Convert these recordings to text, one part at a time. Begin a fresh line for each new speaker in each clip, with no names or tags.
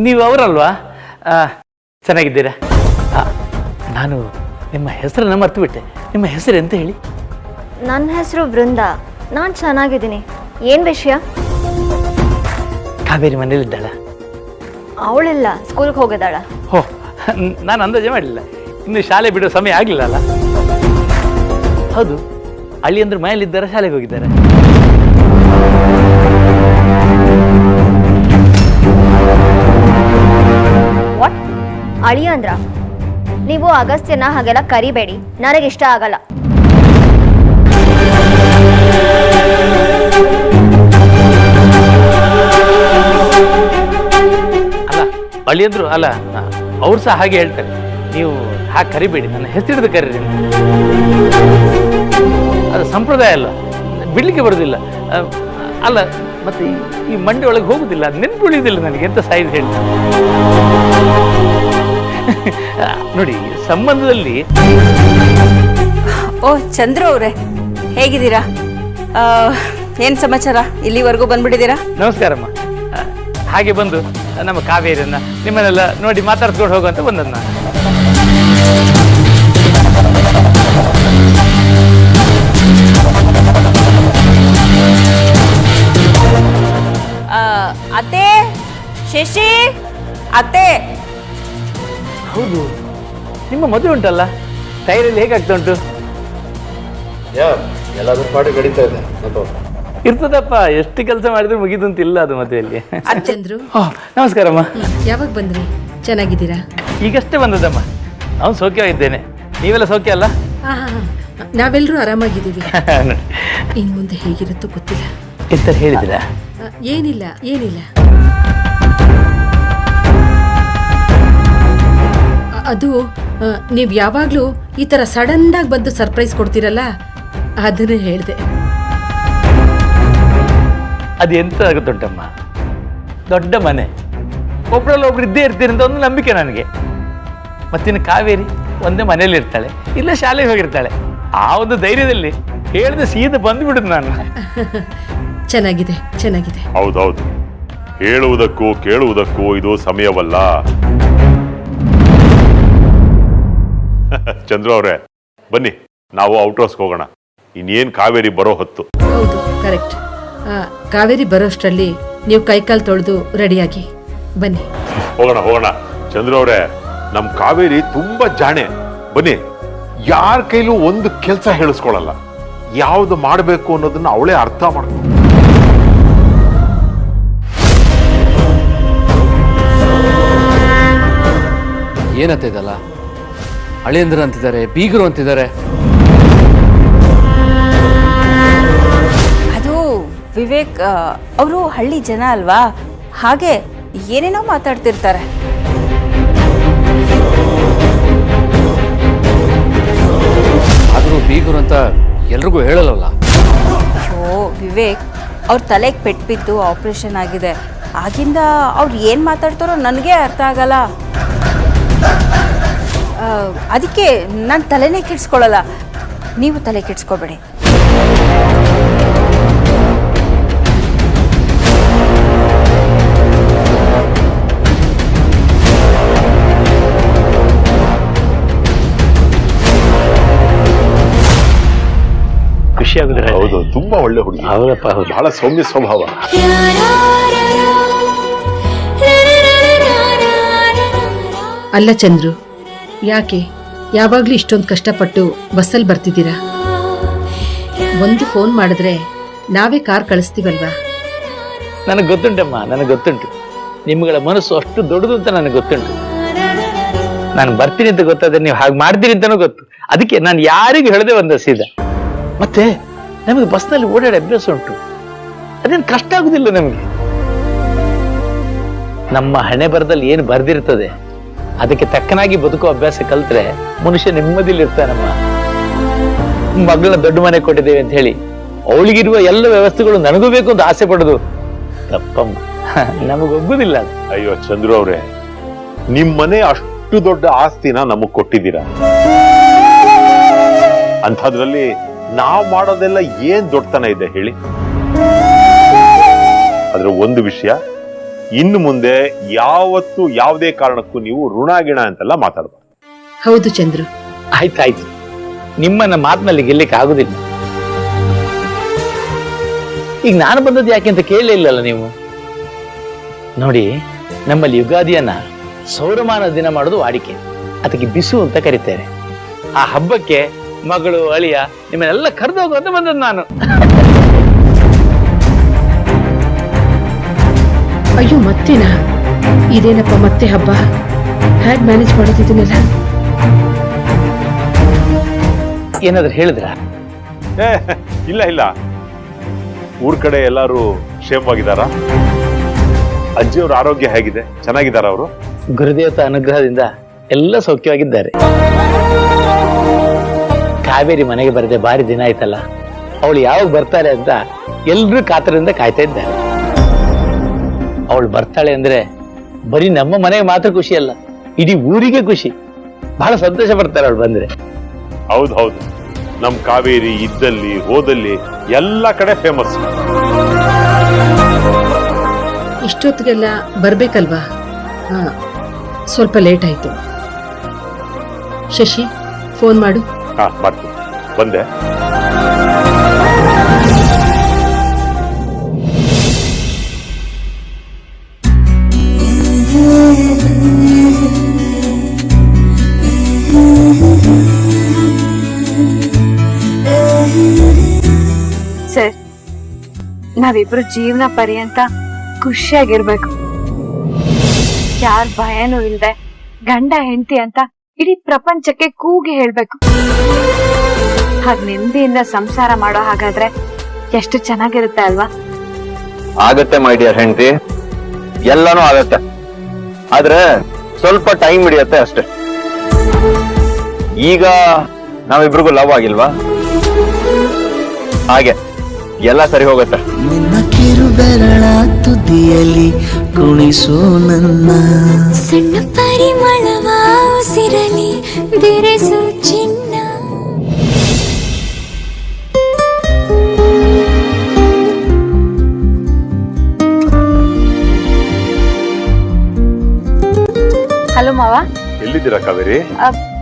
ನೀವು ಅವರಲ್ವಾ? ಚೆನ್ನಾಗಿದ್ದೀರಾ? ನಾನು ನಿಮ್ಮ ಹೆಸರನ್ನು ಮರ್ತು ಬಿಟ್ಟೆ. ನಿಮ್ಮ ಹೆಸರು ಎಂತ ಹೇಳಿ?
ನನ್ನ ಹೆಸರು ವೃಂದ. ನಾನು ಚೆನ್ನಾಗಿದ್ದೀನಿ. ಏನು ವಿಷಯ?
ಕಾವೇರಿ ಮನೇಲಿದ್ದಾಳ?
ಅವಳಿಲ್ಲ, ಸ್ಕೂಲ್ಗೆ ಹೋಗಿದ್ದಾಳ.
ಹೋ, ನಾನು ಅಂದಾಜೆ ಮಾಡಲಿಲ್ಲ. ಇನ್ನು ಶಾಲೆ ಬಿಡೋ ಸಮಯ ಆಗಲಿಲ್ಲ ಅಲ್ಲ? ಹೌದು, ಅಳಿಯಂದ್ರು ಮನೆಯಲ್ಲಿದ್ದಾರೆ, ಶಾಲೆಗೆ ಹೋಗಿದ್ದಾರೆ.
ವಾಟ್? ಅಳಿಯ ಅಂದ್ರ? ನೀವು ಅಗಸ್ತ್ಯನ ಹಾಗೆಲ್ಲ ಕರಿಬೇಡಿ, ನನಗಿಷ್ಟ ಆಗಲ್ಲ.
ಅಲ್ಲ, ಅಳಿಯಂದ್ರು ಅಲ್ಲ, ಅವ್ರು ಸಹ ಹಾಗೆ ಹೇಳ್ತಾರೆ. ನೀವು ಹಾಗೆ ಕರಿಬೇಡಿ, ನನ್ನ ಹೆಸರಿಡಿದು ಕರೀರಿ. ಅದು ಸಂಪ್ರದಾಯ ಅಲ್ಲ, ಬಿಡ್ಲಿಕ್ಕೆ ಬರೋದಿಲ್ಲ. ಅಲ್ಲ, ಮತ್ತೆ ಈ ಮಂಡಿ ಒಳಗೆ ಹೋಗುದಿಲ್ಲ, ನೆನ್ಪು ಉಳಿಯುವುದಿಲ್ಲ ನನಗೆ. ಎಂತ ಸಾಯಿದು ಹೇಳಿ ನೋಡಿ, ಸಂಬಂಧದಲ್ಲಿ.
ಓ ಚಂದ್ರು ಅವರೇ, ಹೇಗಿದ್ದೀರಾ? ಏನು ಸಮಾಚಾರ? ಇಲ್ಲಿವರೆಗೂ ಬಂದ್ಬಿಟ್ಟಿದ್ದೀರಾ?
ನಮಸ್ಕಾರಮ್ಮ. ಹಾಗೆ ಬಂದು ನಮ್ಮ ಕಾವೇರಿಯನ್ನ ನಿಮ್ಮನ್ನೆಲ್ಲ ನೋಡಿ ಮಾತಾಡ್ಸ್ಕೊಂಡು ಹೋಗುವಂತ ಬಂದದ್ದು ನಾನು.
ಅತ್ತೆ, ಶಶಿ ಅತ್ತೆ.
ಹೌದು, ನಿಮ್ಮ ಮದುವೆ ಉಂಟಲ್ಲ, ತಯಾರಿಯಲ್ಲಿ ಹೇಗಾಗ್ತಾ ಉಂಟು?
ಎಲ್ಲಾದ್ರೂ ಪಾಡಿ ಗಡಿತಾ ಇದೆ.
ಇರ್ತದಪ್ಪ, ಎಷ್ಟು ಕೆಲಸ ಮಾಡಿದ್ರು ಮುಗಿದಂತಿಲ್ಲ ಅದು ಮದುವೆಯಲ್ಲಿ.
ಚಂದ್ರು,
ನಮಸ್ಕಾರಮ್ಮ.
ಯಾವಾಗ ಬಂದ್ರಿ? ಚೆನ್ನಾಗಿದ್ದೀರಾ?
ಈಗಷ್ಟೇ ಬಂದದ್ದಮ್ಮ. ನಾನು ಸೌಖ್ಯವಾಗಿದ್ದೇನೆ, ನೀವೆಲ್ಲ ಸೌಖ್ಯ ಅಲ್ಲ?
ನಾವೆಲ್ಲರೂ ಆರಾಮಾಗಿದ್ದೀವಿ. ಇನ್ ಮುಂದೆ ಹೇಗಿರುತ್ತೋ ಗೊತ್ತಿಲ್ಲ.
ಎಂತ ಹೇಳಿದಿರಾ?
ಏನಿಲ್ಲ ಏನಿಲ್ಲ. ಅದು ನೀವು ಯಾವಾಗ್ಲೂ ಈ ತರ ಸಡನ್ ಆಗಿ ಬಂದು ಸರ್ಪ್ರೈಸ್ ಕೊಡ್ತೀರಲ್ಲ, ಅದನ್ನೇ ಹೇಳಿದೆ.
ಅದು ಎಂತ ಆಗುತ್ತುಂಟಮ್ಮ, ದೊಡ್ಡ ಮನೆ, ಒಬ್ರಲ್ಲ ಒಬ್ರು ಇದ್ದೇ ಇರ್ತೀರಿ ಅಂತ ಒಂದು ನಂಬಿಕೆ ನನಗೆ. ಮತ್ತಿನ್ನು ಕಾವೇರಿ ಒಂದೇ ಮನೇಲಿ ಇರ್ತಾಳೆ, ಇಲ್ಲ ಶಾಲೆಗೆ ಹೋಗಿರ್ತಾಳೆ. ಆ ಒಂದು ಧೈರ್ಯದಲ್ಲಿ ಹೇಳಿದ್ರೆ ಸೀದಾ ಬಂದ್ಬಿಡುದು ನಾನು.
ಚೆನ್ನಾಗಿದೆ ಚೆನ್ನಾಗಿದೆ.
ಹೌದೌದು, ಹೇಳುವುದಕ್ಕೂ ಕೇಳುವುದಕ್ಕೂ ಇದು ಸಮಯವಲ್ಲ. ಚಂದ್ರು ಅವರೇ, ಬನ್ನಿ ನಾವು ಔಟ್ ಹೌಸ್ಗೆ ಹೋಗೋಣ. ಇನ್ನೇನು ಕಾವೇರಿ ಬರೋ ಹೊತ್ತು.
ಹೌದು, ಕರೆಕ್ಟ್. ಕಾವೇರಿ ಬರೋಷ್ಟರಲ್ಲಿ ನೀವು ಕೈಕಾಲು ತೊಳೆದು ರೆಡಿಯಾಗಿ ಬನ್ನಿ.
ಹೋಗೋಣ ಹೋಗೋಣ. ಚಂದ್ರು ಅವರೇ, ನಮ್ ಕಾವೇರಿ ತುಂಬಾ ಜಾಣೆ. ಬನ್ನಿ.
ಯಾರ ಕೈಲೂ ಒಂದು ಕೆಲಸ ಹೇಳಿಸ್ಕೊಳಲ್ಲ. ಯಾವ್ದು ಮಾಡಬೇಕು ಅನ್ನೋದನ್ನ ಅವಳೇ ಅರ್ಥ ಮಾಡ್ಕೊ.
ಏನಂತ ಇದಲ್ಲ, ಹಳೆಯಂದ್ರ ಅಂತಿದ್ದಾರೆ, ಬೀಗರು ಅಂತಿದ್ದಾರೆ.
ಅದು ವಿವೇಕ್, ಅವರು ಹಳ್ಳಿ ಜನ ಅಲ್ವಾ, ಹಾಗೆ ಏನೇನೋ ಮಾತಾಡ್ತಿರ್ತಾರೆ.
ಆದರೂ ಬೀಗರು ಅಂತ ಎಲ್ರಿಗೂ ಹೇಳಲ್ಲವಲ್ಲ.
ಓ ವಿವೇಕ್, ಅವ್ರ ತಲೆಗೆ ಪೆಟ್ಟು ಬಿದ್ದು ಆಪರೇಷನ್ ಆಗಿದೆ. ಆಗಿಂದ ಅವ್ರು ಏನು ಮಾತಾಡ್ತಾರೋ ನನಗೆ ಅರ್ಥ ಆಗಲ್ಲ. ಅದಕ್ಕೆ ನಾನು ತಲೆನೇ ಕೆಡಿಸ್ಕೊಳ್ಳಲ್ಲ. ನೀವು ತಲೆ ಕೆಡಿಸ್ಕೋಬೇಡಿ.
ಖುಷಿ ಆಗುದಿಲ್ಲ?
ಹೌದು, ತುಂಬಾ ಒಳ್ಳೆ ಹುಡುಗಿ.
ಹೌದಪ್ಪ, ಹೌದು.
ಬಹಳ ಸೌಮ್ಯ ಸ್ವಭಾವ.
ಅಲ್ಲ ಚಂದ್ರು, ಯಾಕೆ ಯಾವಾಗ್ಲೂ ಇಷ್ಟೊಂದು ಕಷ್ಟಪಟ್ಟು ಬಸ್ಸಲ್ಲಿ ಬರ್ತಿದ್ದೀರಾ? ಒಂದು ಫೋನ್ ಮಾಡಿದ್ರೆ ನಾವೇ ಕಾರ್ ಕಳಿಸ್ತೀವಲ್ವಾ?
ನನಗೆ ಗೊತ್ತುಂಟಮ್ಮ, ನನಗೆ ಗೊತ್ತುಂಟು. ನಿಮ್ಗಳ ಮನಸ್ಸು ಅಷ್ಟು ದೊಡ್ಡದು ಅಂತ ನನಗೆ ಗೊತ್ತುಂಟು. ನಾನು ಬರ್ತೀನಿ ಅಂತ ಗೊತ್ತಾದ್ರೆ ನೀವು ಹಾಗೆ ಮಾಡ್ತೀರಿ ಅಂತನೂ ಗೊತ್ತು. ಅದಕ್ಕೆ ನಾನು ಯಾರಿಗೂ ಹೇಳದೆ ಬಂದ ಸೀದಾ. ಮತ್ತೆ ನಮಗೆ ಬಸ್ನಲ್ಲಿ ಓಡಾಡಿ ಅಭ್ಯಾಸ ಉಂಟು, ಅದೇನು ಕಷ್ಟ ಆಗುದಿಲ್ಲ ನಮಗೆ. ನಮ್ಮ ಹಣೆ ಬರದಲ್ಲಿ ಏನು ಬರ್ದಿರ್ತದೆ ಅದಕ್ಕೆ ತಕ್ಕನಾಗಿ ಬದುಕೋ ಅಭ್ಯಾಸ ಕಲ್ತ್ರೆ ಮನುಷ್ಯ ನೆಮ್ಮದಿಲಿರ್ತಾನಮ್ಮ. ಮಗಳನ್ನ ದೊಡ್ಡ ಮನೆ ಕೊಟ್ಟಿದ್ದೇವೆ ಅಂತ ಹೇಳಿ ಅವಳಿಗಿರುವ ಎಲ್ಲ ವ್ಯವಸ್ಥೆಗಳು ನನಗೂ ಬೇಕು ಅಂತ ಆಸೆ ಪಡೋದು ತಪ್ಪಮ್ಮ, ನಮಗೊಬ್ಬುದಿಲ್ಲ ಅದು.
ಅಯ್ಯೋ ಚಂದ್ರು ಅವ್ರೆ, ನಿಮ್ ಮನೆ ಅಷ್ಟು ದೊಡ್ಡ ಆಸ್ತಿನ ನಮಗ್ ಕೊಟ್ಟಿದ್ದೀರಾ. ಅಂಥದ್ರಲ್ಲಿ ನಾವ್ ಮಾಡೋದೆಲ್ಲ ಏನ್ ದೊಡ್ಡತನ ಇದೆ ಹೇಳಿ? ಆದ್ರೆ ಒಂದು ವಿಷಯ, ಇನ್ನು ಮುಂದೆ ಯಾವತ್ತು ಯಾವುದೇ ಕಾರಣಕ್ಕೂ ನೀವು ಋಣಗಿಣ ಅಂತೆಲ್ಲ ಮಾತಾಡಬಾರ್ದು.
ಹೌದು ಚಂದ್ರು.
ಆಯ್ತಾಯ್ತು, ನಿಮ್ಮನ್ನ ಮಾತಿನಲ್ಲಿ ಗೆಲ್ಲಿಕ್ಕೆ ಆಗುದಿಲ್ಲ. ಈಗ ನಾನು ಬಂದದ್ದು ಯಾಕೆ ಅಂತ ಕೇಳಲೇ ಇಲ್ಲಲ್ಲ ನೀವು. ನೋಡಿ, ನಮ್ಮಲ್ಲಿ ಯುಗಾದಿಯನ್ನ ಸೌರಮಾನ ದಿನ ಮಾಡೋದು ವಾಡಿಕೆ. ಅದಕ್ಕೆ ಬಿಸು ಅಂತ ಕರೀತಾರೆ. ಆ ಹಬ್ಬಕ್ಕೆ ಮಗಳು ಅಳಿಯ ನಿಮ್ಮನ್ನೆಲ್ಲ ಕರೆದೋಗು ಅಂತ ಬಂದದ್ದು ನಾನು.
ಅಯ್ಯೋ ಮತ್ತೇನಾ? ಇದೇನಪ್ಪ ಮತ್ತೆ ಹಬ್ಬ? ಹ್ಯಾಗ್ ಮ್ಯಾನೇಜ್ ಮಾಡೋದಿದ್ದೀನಲ್ಲ?
ಏನಾದ್ರು ಹೇಳಿದ್ರ?
ಏ, ಇಲ್ಲ ಇಲ್ಲ, ಊರ್ ಕಡೆ ಎಲ್ಲಾರು ಕ್ಷೇಮವಾಗಿದ್ದಾರ? ಅಜ್ಜಿಯವ್ರ ಆರೋಗ್ಯ ಹೇಗಿದೆ? ಚೆನ್ನಾಗಿದ್ದಾರ ಅವರು?
ಗುರುದೇವತ ಅನುಗ್ರಹದಿಂದ ಎಲ್ಲ ಸೌಖ್ಯವಾಗಿದ್ದಾರೆ. ಕಾವೇರಿ ಮನೆಗೆ ಬರದೆ ಭಾರಿ ದಿನ ಆಯ್ತಲ್ಲ, ಅವಳು ಯಾವಾಗ ಬರ್ತಾರೆ ಅಂತ ಎಲ್ರೂ ಕಾತರದಿಂದ ಕಾಯ್ತಾ ಇದ್ದಾರೆ. ಅವಳು ಬರ್ತಾಳೆ ಅಂದ್ರೆ ಬರೀ ನಮ್ಮ ಮನೆಗೆ ಮಾತ್ರ ಖುಷಿ ಅಲ್ಲ, ಇಡೀ ಊರಿಗೆ ಖುಷಿ. ಬಹಳ ಸಂತೋಷ ಪಡ್ತಾರೆ ಅವಳು ಬಂದ್ರೆ.
ಹೌದು ಹೌದು, ನಮ್ ಕಾವೇರಿ ಇದ್ದಲ್ಲಿ ಹೋದಲ್ಲಿ ಎಲ್ಲ ಕಡೆ ಫೇಮಸ್.
ಇಷ್ಟೊತ್ತಿಗೆಲ್ಲ ಬರ್ಬೇಕಲ್ವಾ? ಸ್ವಲ್ಪ ಲೇಟ್ ಆಯ್ತು. ಶಶಿ, ಫೋನ್ ಮಾಡು.
ಹಾ, ಮಾಡ್ತೀನಿ. ಬಂದೆ.
ಸರ್, ನಾವಿಬ್ರು ಜೀವನ ಪರ್ಯಂತ ಖುಷಿಯಾಗಿರ್ಬೇಕು. ಯಾರ ಭಯನೂ ಇಲ್ದೆ ಗಂಡ ಹೆಂಡತಿ ಅಂತ ಇಡೀ ಪ್ರಪಂಚಕ್ಕೆ ಕೂಗಿ ಹೇಳ್ಬೇಕು. ಹಾಗ ನೆಮ್ಮದಿಯಿಂದ ಸಂಸಾರ ಮಾಡೋ ಹಾಗಾದ್ರೆ ಎಷ್ಟು ಚೆನ್ನಾಗಿರುತ್ತೆ ಅಲ್ವಾ?
ಆಗತ್ತೆ ಮೈ ಡಿಯರ್ ಹೆಂಡತಿ, ಎಲ್ಲಾನು ಆಗತ್ತೆ. ಆದ್ರೆ ಸ್ವಲ್ಪ ಟೈಮ್ ಹಿಡಿಯತ್ತೆ ಅಷ್ಟೇ. ಈಗ ನಾವಿಬ್ರಿಗೂ ಲವ್ ಆಗಿಲ್ವಾ? ಹಾಗೆ ಎಲ್ಲ ಸರಿ ಹೋಗುತ್ತೆ.
ನಿನ್ನ ಕಿರುಬೆರಳ ತುದಿಯಲ್ಲಿ ಕುಣಿಸು ನನ್ನ
ಸಣ್ಣ ಪರಿಮಳವ ಉಸಿರಲಿ ಬೆರೆಸು ಚಿನ್ನ.
ಹಲೋ ಮಾವ.
ಎಲ್ಲಿದ್ದೀರಾ ಕಾವೇರಿ?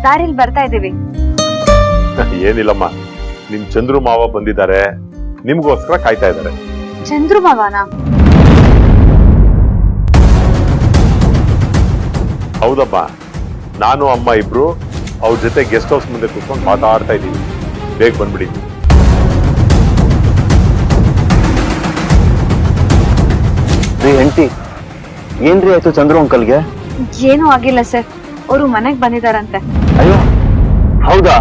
ದಾರಿಲಿ ಬರ್ತಾ ಇದೀವಿ.
ಏನಿಲ್ಲಮ್ಮ, ನಿಮ್ ಚಂದ್ರು ಮಾವ ಬಂದಿದ್ದಾರೆ, ನಿಮ್ಗೋಸ್ಕರ ಕಾಯ್ತಾ ಇದ್ದಾರೆ.
ಚಂದ್ರು ಮಾವನ?
ಹೌದಮ್ಮ, ನಾನು ಅಮ್ಮ ಇಬ್ರು ಅವ್ರ ಜೊತೆ ಗೆಸ್ಟ್ ಹೌಸ್ ಮುಂದೆ ಕೂತ್ಕೊಂಡು ಮಾತಾಡ್ತಾ ಇದ್ದೀವಿ. ಬೇಗ ಬಂದ್ಬಿಡಿ.
ಹೆಂಡತಿ, ಏನ್ರಿ ಆಯ್ತು ಚಂದ್ರು ಅಂಕಲ್ಗೆ?
ಏನೂ ಆಗಿಲ್ಲ ಸರ್, ಅವರು ಮನೆಗ್ ಬಂದಿದಾರಂತೆ.
ಅಯ್ಯೋ ಹೌದಾ?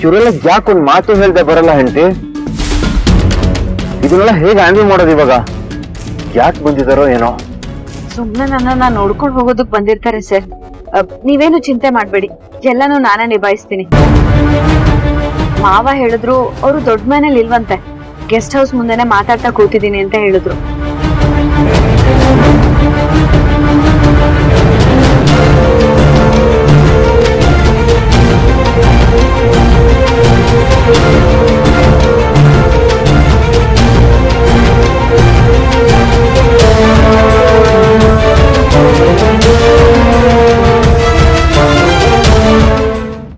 ಇವರೆಲ್ಲ ಯಾಕೆ ಒಂದ್ ಮಾತು ಹೇಳ್ದೆ ಬರಲ್ಲ ಹೆಂಡತಿ? ಇದನ್ನೆಲ್ಲ ಹೇಗೆ ಹ್ಯಾಂಡಲ್ ಮಾಡೋದು ಇವಾಗ? ಯಾಕೆ ಬಂದಿದಾರೋ ಏನೋ?
ಸುಮ್ನೆ ನನ್ನನ್ನ ನೋಡ್ಕೊಂಡು ಹೋಗೋದಕ್ ಬಂದಿರ್ತಾರೆ ಸರ್. ನೀವೇನು ಚಿಂತೆ ಮಾಡ್ಬೇಡಿ, ಎಲ್ಲಾನು ನಾನೇ ನಿಭಾಯಿಸ್ತೀನಿ. ಮಾವ ಹೇಳಿದ್ರು ಅವರು ದೊಡ್ಡ ಮನೇಲಿ ಇಲ್ವಂತೆ, ಗೆಸ್ಟ್ ಹೌಸ್ ಮುಂದೆನೆ ಮಾತಾಡ್ತಾ ಕೂತಿದ್ದೀನಿ ಅಂತ ಹೇಳಿದ್ರು.